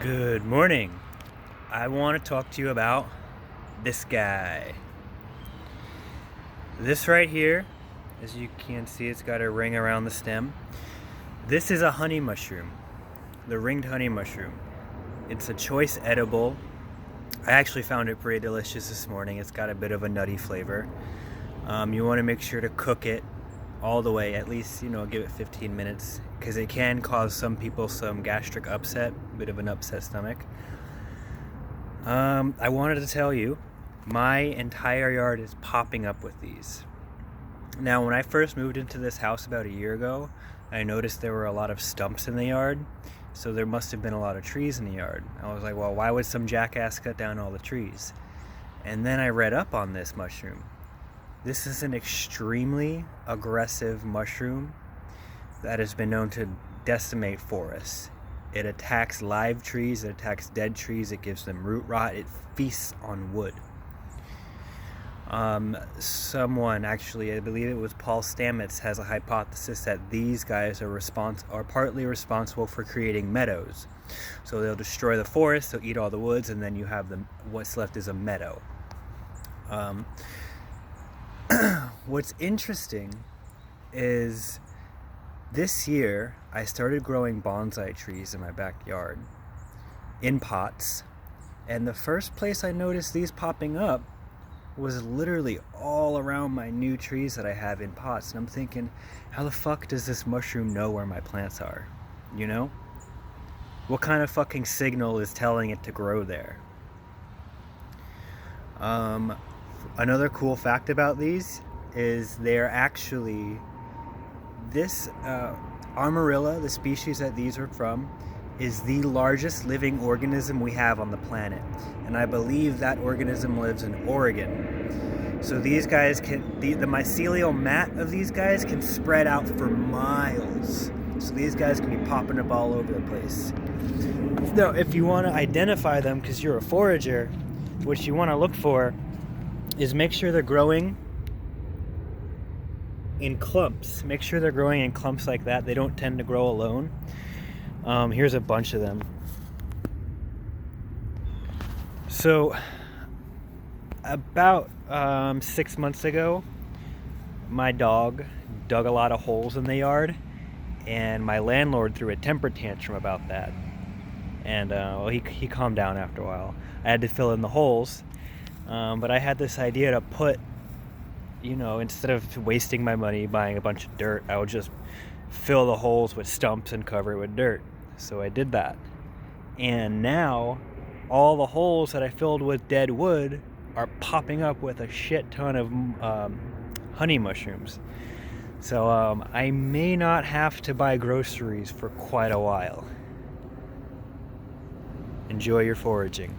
Good morning. I want to talk to you about this guy. This right here, as you can see, it's got a ring around the stem. This is a honey mushroom, the ringed honey mushroom. It's a choice edible. I actually found it pretty delicious this morning. It's got a bit of a nutty flavor. You want to make sure to cook it all the way, at least, give it 15 minutes, because it can cause some people some gastric upset, a bit of an upset stomach. I wanted to tell you, my entire yard is popping up with these. Now, when I first moved into this house about a year ago, I noticed there were a lot of stumps in the yard, so there must have been a lot of trees in the yard. I was like, well, why would some jackass cut down all the trees? And then I read up on this mushroom. This is an extremely aggressive mushroom that has been known to decimate forests. It attacks live trees, it attacks dead trees, it gives them root rot, it feasts on wood. Someone, actually, I believe it was Paul Stamets, has a hypothesis that these guys are partly responsible for creating meadows. So they'll destroy the forest, they'll eat all the woods, and then you have what's left is a meadow. What's interesting is this year I started growing bonsai trees in my backyard in pots, and the first place I noticed these popping up was literally all around my new trees that I have in pots. And I'm thinking, how the fuck does this mushroom know where my plants are? What kind of fucking signal is telling it to grow there? Another cool fact about these is they're actually, this armilleria, the species that these are from, is the largest living organism we have on the planet. And I believe that organism lives in Oregon. So these guys the mycelial mat of these guys can spread out for miles. So these guys can be popping up all over the place. Now, if you want to identify them, because you're a forager, what you want to look for is make sure they're growing in clumps. Make sure they're growing in clumps like that. They don't tend to grow alone. Here's a bunch of them. So about 6 months ago, my dog dug a lot of holes in the yard, and my landlord threw a temper tantrum about that. And he calmed down after a while. I had to fill in the holes, but I had this idea to put, instead of wasting my money buying a bunch of dirt, I would just fill the holes with stumps and cover it with dirt. So I did that. And now all the holes that I filled with dead wood are popping up with a shit ton of honey mushrooms. So I may not have to buy groceries for quite a while. Enjoy your foraging.